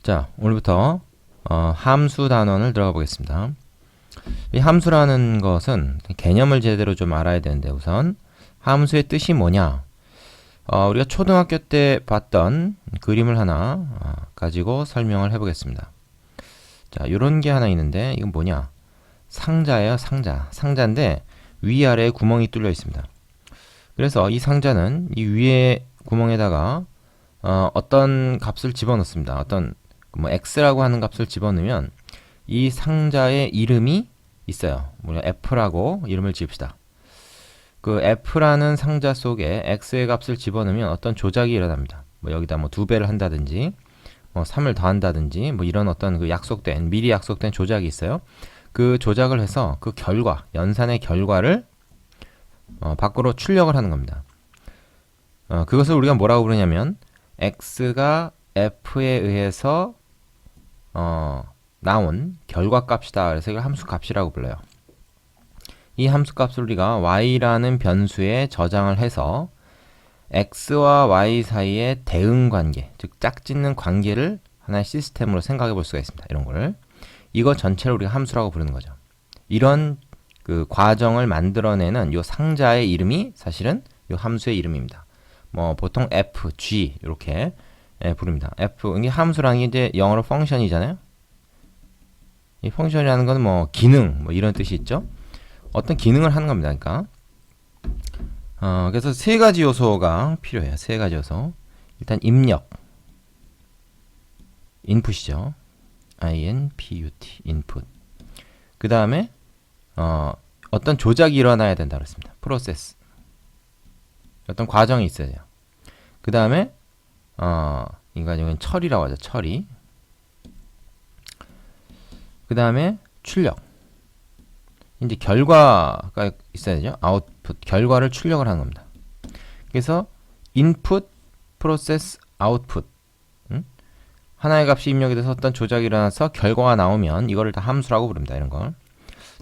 자, 오늘부터 함수 단원을 들어가 보겠습니다. 이 함수라는 것은 개념을 제대로 좀 알아야 되는데, 우선 함수의 뜻이 뭐냐? 우리가 초등학교 때 봤던 그림을 하나 가지고 설명을 해보겠습니다. 자, 요런 게 하나 있는데 이건 뭐냐? 상자예요, 상자. 상자인데 위아래에 구멍이 뚫려 있습니다. 그래서 이 상자는 이 위에 구멍에다가 어떤 값을 집어넣습니다. 어떤 x라고 하는 값을 집어넣으면 이 상자의 이름이 있어요. 우리가 f라고 이름을 지읍시다. 그 f라는 상자 속에 x의 값을 집어넣으면 어떤 조작이 일어납니다. 여기다 2배를 한다든지 3을 더한다든지 이런 어떤 그 미리 약속된 조작이 있어요. 그 조작을 해서 그 결과, 연산의 결과를 밖으로 출력을 하는 겁니다. 그것을 우리가 뭐라고 부르냐면 x가 f에 의해서 나온 결과값이다. 그래서 이걸 함수값이라고 불러요. 이 함수값을 우리가 y라는 변수에 저장을 해서 x와 y 사이의 대응관계, 즉 짝짓는 관계를 하나의 시스템으로 생각해 볼 수가 있습니다. 이런 거를. 이거 전체를 우리가 함수라고 부르는 거죠. 이런 그 과정을 만들어내는 이 상자의 이름이 사실은 이 함수의 이름입니다. 보통 f, g 이렇게 부릅니다. f, 이게 함수라는 게 이제 영어로 펑션이잖아요. 이 펑션이라는 건 기능, 이런 뜻이 있죠. 어떤 기능을 하는 겁니다. 그러니까 그래서 세 가지 요소가 필요해요. 세 가지 요소. 일단 입력, 인풋이죠. input, input. 그 다음에 어떤 조작이 일어나야 된다 그랬습니다. 프로세스. 어떤 과정이 있어야 돼요. 그 다음에 인간적인 처리라고 하죠. 처리. 그 다음에 출력. 이제 결과가 있어야 되죠. 아웃풋. 결과를 출력을 하는 겁니다. 그래서 인풋, 프로세스, 아웃풋. 하나의 값이 입력이 돼서 어떤 조작이 일어나서 결과가 나오면 이거를 다 함수라고 부릅니다. 이런 걸.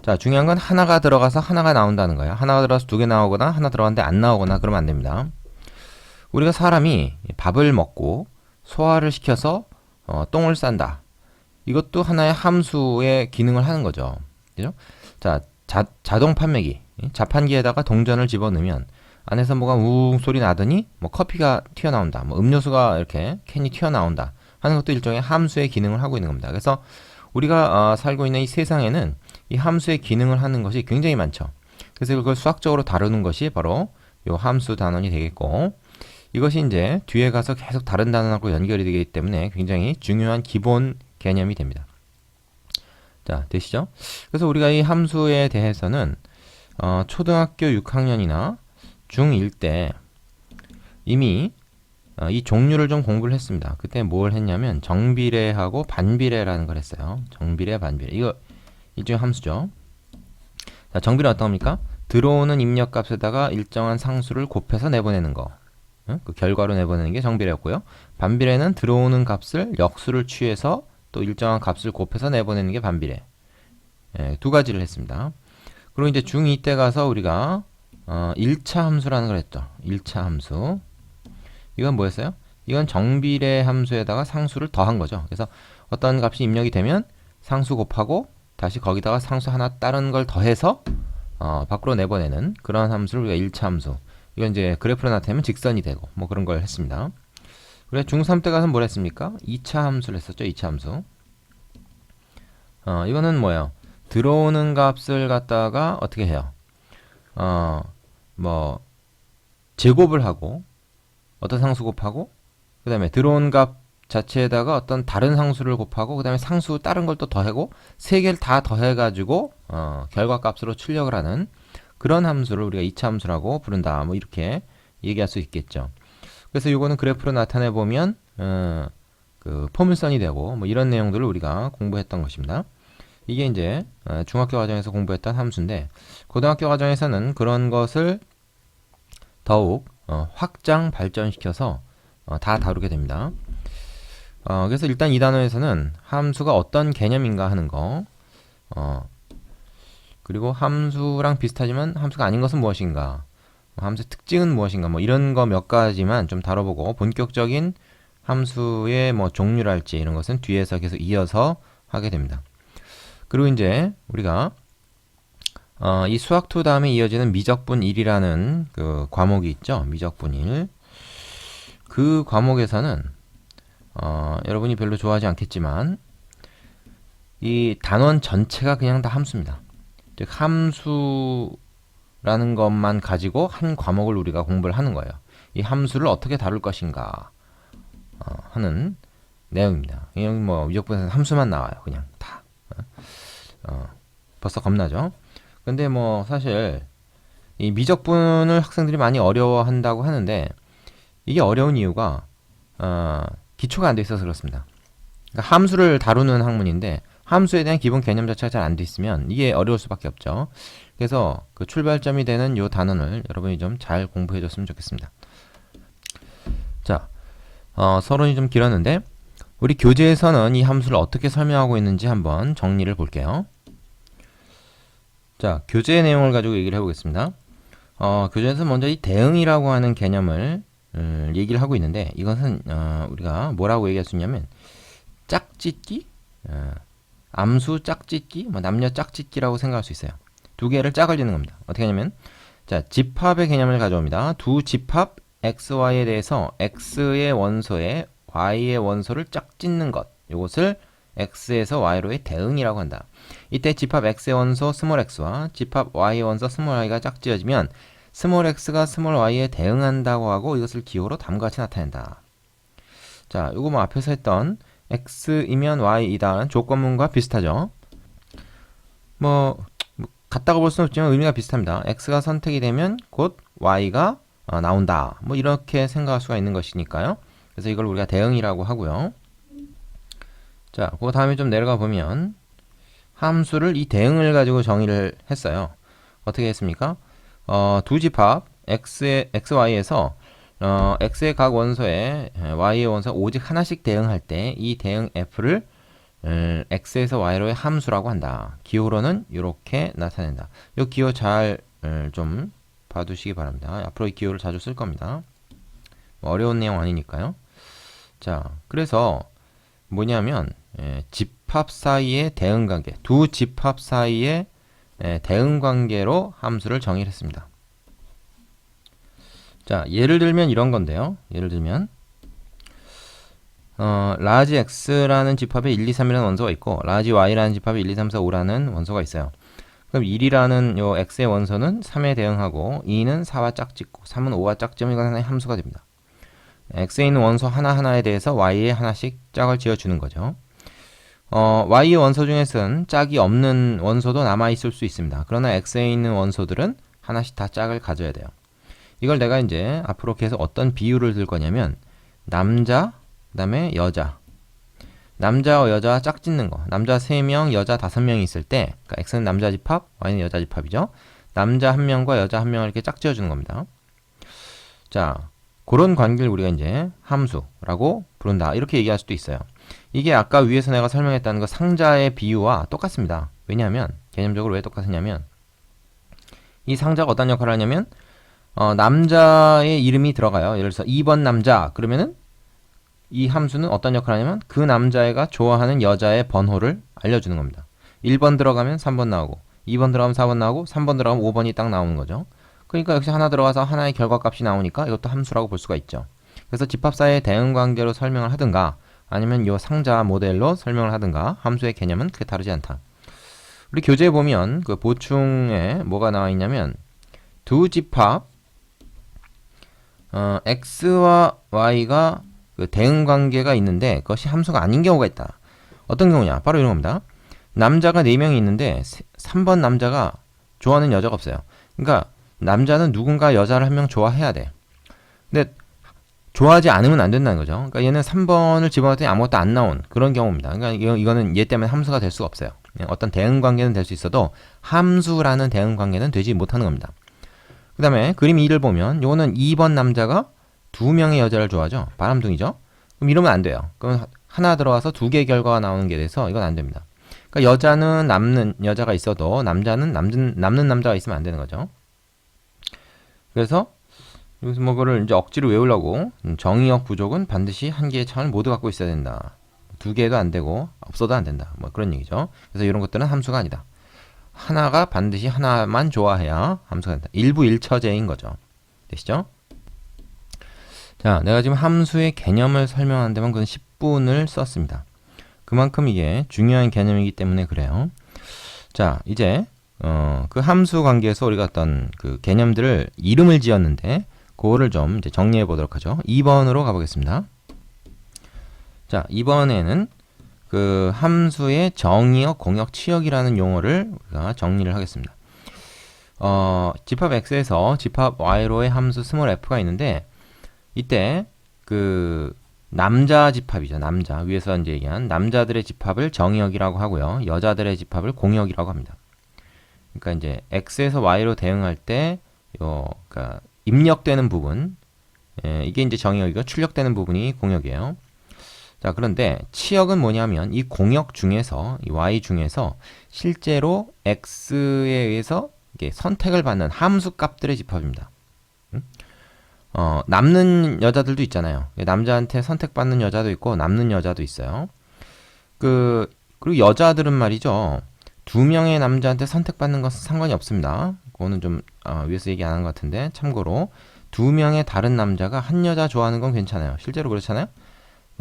자, 중요한 건 하나가 들어가서 하나가 나온다는 거예요. 하나가 들어가서 두 개 나오거나 하나 들어갔는데 안 나오거나 그러면 안 됩니다. 우리가 사람이 밥을 먹고 소화를 시켜서 똥을 싼다. 이것도 하나의 함수의 기능을 하는 거죠. 그죠? 자, 자동 판매기. 자판기에다가 동전을 집어넣으면 안에서 뭐가 우웅 소리 나더니 커피가 튀어나온다. 음료수가 이렇게 캔이 튀어나온다. 하는 것도 일종의 함수의 기능을 하고 있는 겁니다. 그래서 우리가 살고 있는 이 세상에는 이 함수의 기능을 하는 것이 굉장히 많죠. 그래서 그걸 수학적으로 다루는 것이 바로 이 함수 단원이 되겠고, 이것이 이제 뒤에 가서 계속 다른 단원하고 연결이 되기 때문에 굉장히 중요한 기본 개념이 됩니다. 자, 되시죠? 그래서 우리가 이 함수에 대해서는 초등학교 6학년이나 중1 때 이미 이 종류를 좀 공부를 했습니다. 그때 뭘 했냐면 정비례하고 반비례라는 걸 했어요. 정비례, 반비례. 이거 일종의 함수죠. 자, 정비례는 어떤 겁니까? 들어오는 입력값에다가 일정한 상수를 곱해서 내보내는 거. 그 결과로 내보내는 게 정비례였고요. 반비례는 들어오는 값을 역수를 취해서 또 일정한 값을 곱해서 내보내는 게 반비례. 두 가지를 했습니다. 그리고 이제 중2 때 가서 우리가 1차 함수라는 걸 했죠. 1차 함수. 이건 뭐였어요? 이건 정비례 함수에다가 상수를 더한 거죠. 그래서 어떤 값이 입력이 되면 상수 곱하고 다시 거기다가 상수 하나 다른 걸 더해서 밖으로 내보내는 그런 함수를 우리가 1차 함수. 이건 이제 그래프로 나타내면 직선이 되고 그런 걸 했습니다. 우리가 중3 때 가서 뭘 했습니까? 2차 함수를 했었죠. 2차 함수. 이거는 뭐예요? 들어오는 값을 갖다가 어떻게 해요? 제곱을 하고 어떤 상수 곱하고 그 다음에 들어온 값 자체에다가 어떤 다른 상수를 곱하고 그 다음에 상수 다른 걸 또 더하고 세 개를 다 더해가지고 결과값으로 출력을 하는 그런 함수를 우리가 2차 함수라고 부른다. 이렇게 얘기할 수 있겠죠. 그래서 이거는 그래프로 나타내 보면 그 포물선이 되고 이런 내용들을 우리가 공부했던 것입니다. 이게 이제 중학교 과정에서 공부했던 함수인데 고등학교 과정에서는 그런 것을 더욱 확장 발전시켜서 다 다루게 됩니다. 그래서 일단 이 단원에서는 함수가 어떤 개념인가 하는 거, 그리고 함수랑 비슷하지만 함수가 아닌 것은 무엇인가, 함수의 특징은 무엇인가, 이런 거 몇 가지만 좀 다뤄보고 본격적인 함수의 뭐 종류랄지 이런 것은 뒤에서 계속 이어서 하게 됩니다. 그리고 이제 우리가 이 수학2 다음에 이어지는 미적분 1이라는 그 과목이 있죠. 미적분 1. 그 과목에서는 여러분이 별로 좋아하지 않겠지만 이 단원 전체가 그냥 다 함수입니다. 즉 함수라는 것만 가지고 한 과목을 우리가 공부를 하는 거예요. 이 함수를 어떻게 다룰 것인가 하는 내용입니다. 여기 뭐 미적분에서 함수만 나와요. 그냥 다. 벌써 겁나죠? 근데 뭐 사실 이 미적분을 학생들이 많이 어려워한다고 하는데 이게 어려운 이유가 기초가 안 돼 있어서 그렇습니다. 그러니까 함수를 다루는 학문인데 함수에 대한 기본 개념 자체가 잘 안 돼 있으면 이게 어려울 수밖에 없죠. 그래서 그 출발점이 되는 요 단원을 여러분이 좀 잘 공부해 줬으면 좋겠습니다. 자, 서론이 좀 길었는데 우리 교재에서는 이 함수를 어떻게 설명하고 있는지 한번 정리를 볼게요. 자, 교재 내용을 가지고 얘기를 해보겠습니다. 교재에서 먼저 이 대응이라고 하는 개념을 얘기를 하고 있는데 이것은 우리가 뭐라고 얘기할 수 있냐면 짝짓기, 암수 짝짓기, 뭐 남녀 짝짓기라고 생각할 수 있어요. 두 개를 짝을 짓는 겁니다. 어떻게 하냐면 자, 집합의 개념을 가져옵니다. 두 집합 xy에 대해서 x의 원소에 y의 원소를 짝짓는 것, 이것을 x에서 y로의 대응이라고 한다. 이때 집합 x의 원소 스몰 x와 집합 y의 원소 스몰 y가 짝지어지면 스몰 x가 스몰 y에 대응한다고 하고 이것을 기호로 다음과 같이 나타낸다. 자, 이거 뭐 앞에서 했던 x이면 y이다라는 조건문과 비슷하죠. 뭐 같다고 볼 수는 없지만 의미가 비슷합니다. x가 선택이 되면 곧 y가 나온다. 뭐 이렇게 생각할 수가 있는 것이니까요. 그래서 이걸 우리가 대응이라고 하고요. 자, 그 다음에 좀 내려가 보면 함수를 이 대응을 가지고 정의를 했어요. 어떻게 했습니까? 두 집합 xy에서 x의 각 원소에 y의 원소 오직 하나씩 대응할 때 이 대응 f를 x에서 y로의 함수라고 한다. 기호로는 이렇게 나타낸다. 이 기호 잘 좀 봐두시기 바랍니다. 앞으로 이 기호를 자주 쓸 겁니다. 어려운 내용 아니니까요. 자, 그래서 뭐냐면 집합 사이의 대응관계, 두 집합 사이의 대응관계로 함수를 정의를 했습니다. 자, 예를 들면 이런 건데요. 예를 들면 라지 x라는 집합에 1, 2, 3이라는 원소가 있고 라지 y라는 집합에 1, 2, 3, 4, 5라는 원소가 있어요. 그럼 1이라는 요 x의 원소는 3에 대응하고 2는 4와 짝짓고 3은 5와 짝지으면 이건 하나의 함수가 됩니다. x에 있는 원소 하나하나에 대해서 y에 하나씩 짝을 지어주는 거죠. y의 원소 중에서는 짝이 없는 원소도 남아있을 수 있습니다. 그러나 x에 있는 원소들은 하나씩 다 짝을 가져야 돼요. 이걸 내가 이제 앞으로 계속 어떤 비유를 들 거냐면 남자, 그 다음에 여자, 남자와 여자 짝 짓는 거. 남자 3명, 여자 5명이 있을 때 그러니까 x는 남자 집합, y는 여자 집합이죠. 남자 1명과 여자 1명을 이렇게 짝 지어주는 겁니다. 자, 그런 관계를 우리가 이제 함수라고 부른다. 이렇게 얘기할 수도 있어요. 이게 아까 위에서 내가 설명했다는 거 상자의 비유와 똑같습니다. 왜냐하면 개념적으로 왜 똑같으냐면 이 상자가 어떤 역할을 하냐면 남자의 이름이 들어가요. 예를 들어서 2번 남자 그러면은 이 함수는 어떤 역할을 하냐면 그 남자애가 좋아하는 여자의 번호를 알려주는 겁니다. 1번 들어가면 3번 나오고 2번 들어가면 4번 나오고 3번 들어가면 5번이 딱 나오는 거죠. 그러니까 역시 하나 들어가서 하나의 결과값이 나오니까 이것도 함수라고 볼 수가 있죠. 그래서 집합사의 대응관계로 설명을 하든가 아니면 이 상자 모델로 설명을 하든가 함수의 개념은 크게 다르지 않다. 우리 교재에 보면 그 보충에 뭐가 나와 있냐면 두 집합 x와 y가 그 대응관계가 있는데 그것이 함수가 아닌 경우가 있다. 어떤 경우냐? 바로 이런 겁니다. 남자가 4명이 있는데 3번 남자가 좋아하는 여자가 없어요. 그러니까 남자는 누군가 여자를 1명 좋아해야 돼. 근데 좋아하지 않으면 안 된다는 거죠. 그러니까 얘는 3번을 집어넣었더니 아무것도 안 나온 그런 경우입니다. 그러니까 이거는 얘 때문에 함수가 될 수가 없어요. 어떤 대응관계는 될 수 있어도 함수라는 대응관계는 되지 못하는 겁니다. 그 다음에 그림 2를 보면 이거는 2번 남자가 2명의 여자를 좋아하죠. 바람둥이죠. 그럼 이러면 안 돼요. 그럼 하나 들어와서 2개의 결과가 나오는 게 돼서 이건 안 됩니다. 그러니까 여자는 남는 여자가 있어도 남자는 남는 남자가 있으면 안 되는 거죠. 그래서 여기서 뭐 그걸 이제 억지로 외우려고 정의역 부족은 반드시 한 개의 창을 모두 갖고 있어야 된다. 두 개도 안 되고 없어도 안 된다. 뭐 그런 얘기죠. 그래서 이런 것들은 함수가 아니다. 하나가 반드시 하나만 좋아해야 함수가 된다. 일부 일처제인 거죠. 되시죠? 자, 내가 지금 함수의 개념을 설명하는 데만 그건 10분을 썼습니다. 그만큼 이게 중요한 개념이기 때문에 그래요. 자, 이제 그 함수 관계에서 우리가 어떤 그 개념들을 이름을 지었는데 그거를 좀 이제 정리해 보도록 하죠. 2번으로 가보겠습니다. 자, 이번에는 그 함수의 정의역, 공역, 치역이라는 용어를 우리가 정리를 하겠습니다. 집합 x에서 집합 y로의 함수 스몰 f가 있는데 이때 그 남자 집합이죠. 남자. 위에서 이제 얘기한 남자들의 집합을 정의역이라고 하고요. 여자들의 집합을 공역이라고 합니다. 그러니까 이제 x에서 y로 대응할 때 그러니까 입력되는 부분, 이게 이제 정의역이고 출력되는 부분이 공역이에요. 자, 그런데 치역은 뭐냐면 이 공역 중에서 이 y 중에서 실제로 x에 의해서 이게 선택을 받는 함수 값들의 집합입니다. 남는 여자들도 있잖아요. 남자한테 선택받는 여자도 있고 남는 여자도 있어요. 그리고 여자들은 말이죠. 두 명의 남자한테 선택받는 것은 상관이 없습니다. 그거는 좀 위에서 얘기 안 한 것 같은데 참고로 두 명의 다른 남자가 한 여자 좋아하는 건 괜찮아요. 실제로 그렇잖아요.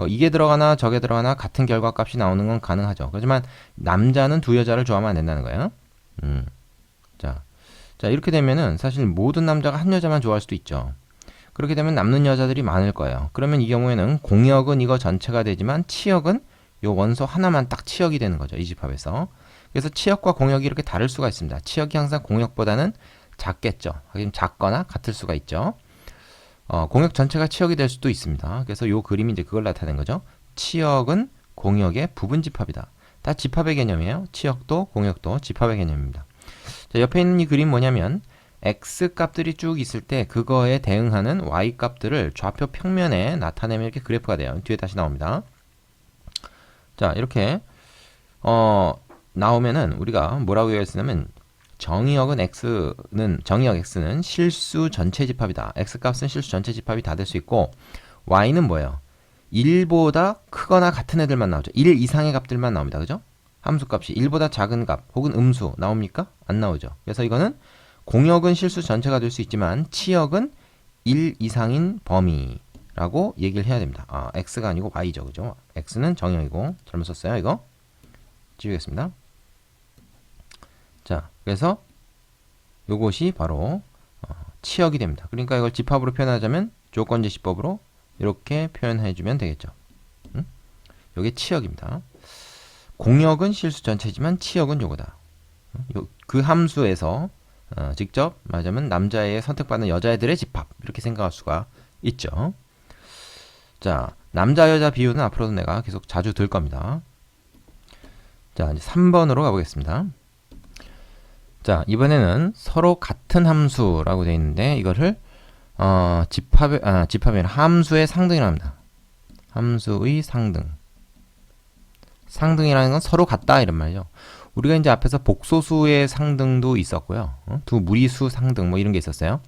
이게 들어가나 저게 들어가나 같은 결과값이 나오는 건 가능하죠. 하지만 남자는 두 여자를 좋아하면 안 된다는 거예요. 자, 이렇게 되면은 사실 모든 남자가 한 여자만 좋아할 수도 있죠. 그렇게 되면 남는 여자들이 많을 거예요. 그러면 이 경우에는 공역은 이거 전체가 되지만 치역은 요 원소 하나만 딱 치역이 되는 거죠. 이 집합에서. 그래서 치역과 공역이 이렇게 다를 수가 있습니다. 치역이 항상 공역보다는 작겠죠. 하긴 작거나 같을 수가 있죠. 공역 전체가 치역이 될 수도 있습니다. 그래서 요 그림이 이제 그걸 나타낸 거죠. 치역은 공역의 부분 집합이다. 다 집합의 개념이에요. 치역도 공역도 집합의 개념입니다. 자, 옆에 있는 이 그림 뭐냐면 x 값들이 쭉 있을 때 그거에 대응하는 y 값들을 좌표 평면에 나타내면 이렇게 그래프가 돼요. 뒤에 다시 나옵니다. 자, 이렇게 나오면은 우리가 뭐라고 얘기했냐면 정의역 x는 실수 전체 집합이다. x 값은 실수 전체 집합이 다 될 수 있고 y는 뭐예요? 1보다 크거나 같은 애들만 나오죠. 1 이상의 값들만 나옵니다. 그죠? 함수 값이 1보다 작은 값 혹은 음수 나옵니까? 안 나오죠. 그래서 이거는 공역은 실수 전체가 될 수 있지만 치역은 1 이상인 범위라고 얘기를 해야 됩니다. x가 아니고 y죠. 그죠? x는 정의역이고 잘못 썼어요. 이거 지우겠습니다. 자, 그래서 요것이 바로 치역이 됩니다. 그러니까 이걸 집합으로 표현하자면 조건제시법으로 이렇게 표현해주면 되겠죠. 요게 치역입니다. 공역은 실수 전체지만 치역은 요거다. 그 함수에서 직접 말하자면 남자의 선택받는 여자애들의 집합 이렇게 생각할 수가 있죠. 자, 남자 여자 비율은 앞으로도 내가 계속 자주 들 겁니다. 자, 이제 3번으로 가보겠습니다. 자, 이번에는 서로 같은 함수라고 되어 있는데 이거를 집합이 아니라 함수의 상등이라고 합니다. 함수의 상등. 상등이라는 건 서로 같다 이런 말이죠. 우리가 이제 앞에서 복소수의 상등도 있었고요. 두 무리수 상등 뭐 이런 게 있었어요.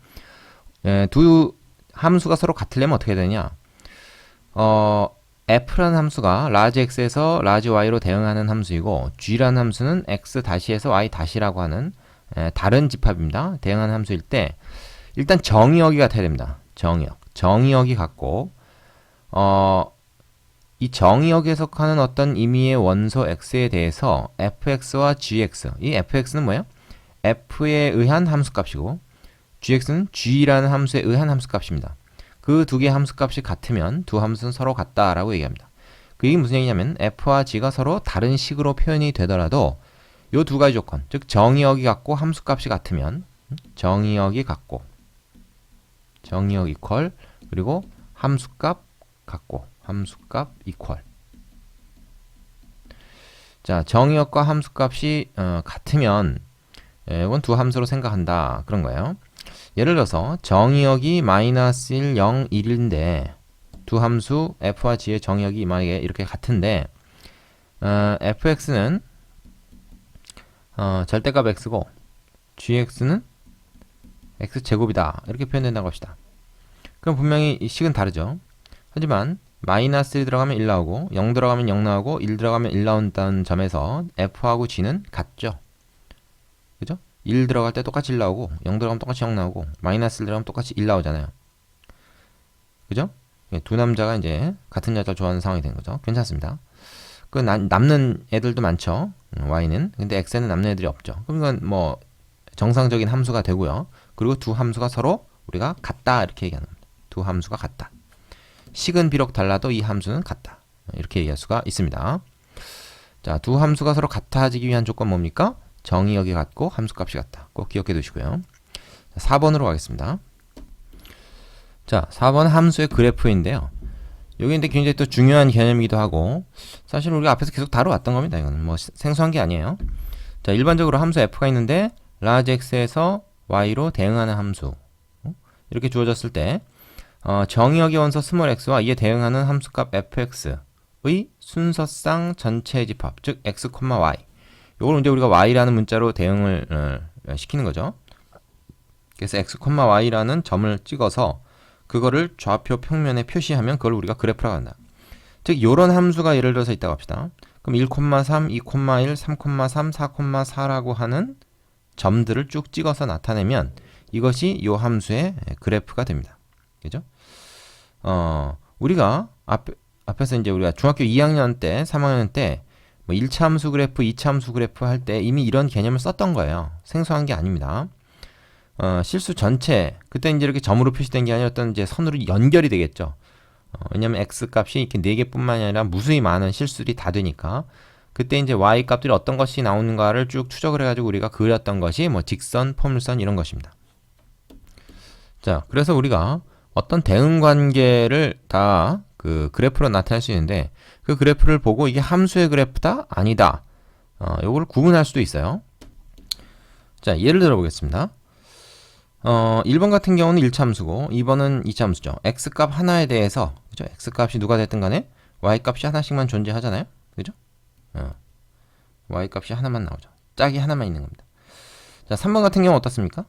두 함수가 서로 같으려면 어떻게 되냐? f라는 함수가 large x에서 large y로 대응하는 함수이고 g라는 함수는 x 다시에서 y 다시라고 하는 다른 집합입니다. 대응하는 함수일 때 일단 정의역이 같아야 됩니다. 정의역이 같고 이 정의역에 속하는 어떤 임의의 원소 x에 대해서 fx와 gx, 이 fx는 뭐예요? f에 의한 함수값이고 gx는 g라는 함수에 의한 함수값입니다. 그 두 개의 함수값이 같으면 두 함수는 서로 같다라고 얘기합니다. 그 얘기 무슨 얘기냐면 f와 g가 서로 다른 식으로 표현이 되더라도 요 두 가지 조건, 즉 정의역이 같고 함수값이 같으면 정의역이 같고 정의역 이퀄 그리고 함수값 같고 함수값 이퀄. 자, 정의역과 함수값이 같으면 이건 두 함수로 생각한다 그런 거예요. 예를 들어서 정의역이 마이너스 1, 0, 1인데 두 함수 f와 g의 정의역이 만약에 이렇게 같은데 fx는 절대값 x고 gx는 x제곱이다 이렇게 표현된다고 합시다. 그럼 분명히 이 식은 다르죠. 하지만 마이너스 1 들어가면 1 나오고 0 들어가면 0 나오고 1 들어가면 1 나온다는 점에서 F하고 G는 같죠. 그죠? 1 들어갈 때 똑같이 1 나오고 0 들어가면 똑같이 0 나오고 마이너스 1 들어가면 똑같이 1 나오잖아요. 그죠? 두 남자가 이제 같은 여자를 좋아하는 상황이 된 거죠. 괜찮습니다. 그 남는 애들도 많죠. Y는. 근데 X에는 남는 애들이 없죠. 그럼 이건 뭐 정상적인 함수가 되고요. 그리고 두 함수가 서로 우리가 같다 이렇게 얘기하는 겁니다. 두 함수가 같다. 식은 비록 달라도 이 함수는 같다. 이렇게 얘기할 수가 있습니다. 자, 두 함수가 서로 같아지기 위한 조건 뭡니까? 정의역이 같고 함수값이 같다. 꼭 기억해 두시고요. 자, 4번으로 가겠습니다. 자, 4번 함수의 그래프인데요. 여기 근데 굉장히 또 중요한 개념이기도 하고 사실 우리가 앞에서 계속 다뤄왔던 겁니다. 이거는 뭐 생소한 게 아니에요. 자, 일반적으로 함수 f가 있는데 large x에서 y로 대응하는 함수 이렇게 주어졌을 때 정의역의 원소 스몰 x와 이에 대응하는 함수값 fx의 순서상 전체 집합 즉 x, y 요걸 이제 우리가 y라는 문자로 대응을 시키는 거죠. 그래서 x, y라는 점을 찍어서 그거를 좌표 평면에 표시하면 그걸 우리가 그래프라고 한다. 즉 요런 함수가 예를 들어서 있다고 합시다. 그럼 1,3, 2,1, 3,3, 4,4라고 하는 점들을 쭉 찍어서 나타내면 이것이 요 함수의 그래프가 됩니다. 그죠? 우리가 앞에서 이제 우리가 중학교 2학년 때, 3학년 때 뭐 1차 함수 그래프, 2차 함수 그래프 할 때 이미 이런 개념을 썼던 거예요. 생소한 게 아닙니다. 실수 전체, 그때 이제 이렇게 점으로 표시된 게 아니라 어떤 이제 선으로 연결이 되겠죠. 왜냐면 x 값이 이렇게 4개뿐만이 아니라 무수히 많은 실수들이 다 되니까 그때 이제 y 값들이 어떤 것이 나오는가를 쭉 추적을 해가지고 우리가 그렸던 것이 뭐 직선, 포물선 이런 것입니다. 자, 그래서 우리가 어떤 대응 관계를 다 그 그래프로 나타낼 수 있는데 그 그래프를 보고 이게 함수의 그래프다? 아니다. 요걸 구분할 수도 있어요. 자, 예를 들어 보겠습니다. 1번 같은 경우는 1차 함수고 2번은 2차 함수죠. x값 하나에 대해서 그죠? x값이 누가 됐든 간에 y값이 하나씩만 존재하잖아요. 그죠? y값이 하나만 나오죠. 짝이 하나만 있는 겁니다. 자, 3번 같은 경우 어떻습니까?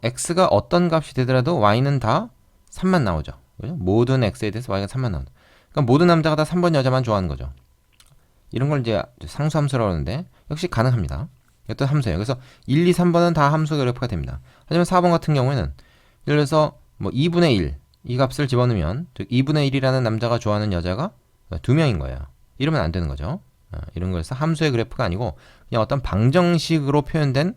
x가 어떤 값이 되더라도 y는 다 3만 나오죠. 그죠? 모든 x에 대해서 y가 3만 나온다. 그러니까 모든 남자가 다 3번 여자만 좋아하는 거죠. 이런 걸 이제 상수함수라고 하는데 역시 가능합니다. 어떤 함수예요. 그래서 1, 2, 3번은 다 함수 그래프가 됩니다. 하지만 4번 같은 경우에는 예를 들어서 뭐 2분의 1 이 값을 집어넣으면 즉 2분의 1이라는 남자가 좋아하는 여자가 2명인 거예요. 이러면 안 되는 거죠. 이런 거에서 함수의 그래프가 아니고 그냥 어떤 방정식으로 표현된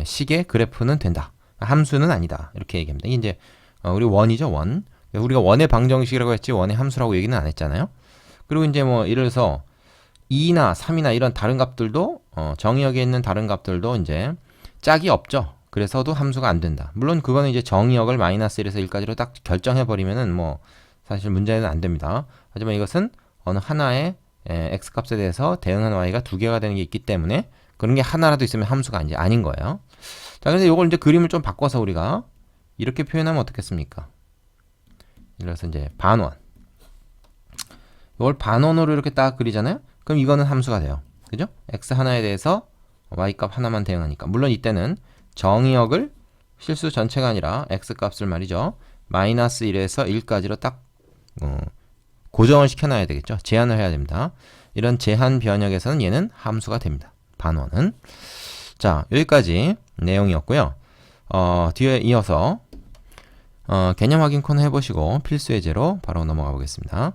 식의 그래프는 된다. 함수는 아니다. 이렇게 얘기합니다. 이게 이제 우리 원이죠. 원. 우리가 원의 방정식이라고 했지 원의 함수라고 얘기는 안 했잖아요. 그리고 이제 뭐 예를 들어서 2나 3이나 이런 다른 값들도 정의역에 있는 다른 값들도 이제 짝이 없죠. 그래서도 함수가 안 된다. 물론 그거는 이제 정의역을 마이너스 1에서 1까지로 딱 결정해 버리면은 뭐 사실 문제는 안 됩니다. 하지만 이것은 어느 하나의 x 값에 대해서 대응하는 y가 두 개가 되는 게 있기 때문에 그런 게 하나라도 있으면 함수가 이제 아닌 거예요. 자, 근데 이걸 이제 그림을 좀 바꿔서 우리가 이렇게 표현하면 어떻겠습니까? 예를 들어서 이제 반원. 이걸 반원으로 이렇게 딱 그리잖아요. 그럼 이거는 함수가 돼요. 그죠? x 하나에 대해서 y값 하나만 대응하니까. 물론 이때는 정의역을 실수 전체가 아니라 x 값을 말이죠. 마이너스 1에서 1까지로 딱 고정을 시켜놔야 되겠죠. 제한을 해야 됩니다. 이런 제한 변역에서는 얘는 함수가 됩니다. 반원은. 자, 여기까지 내용이었고요. 뒤에 이어서 개념 확인 코너 해보시고 필수 예제로 바로 넘어가 보겠습니다.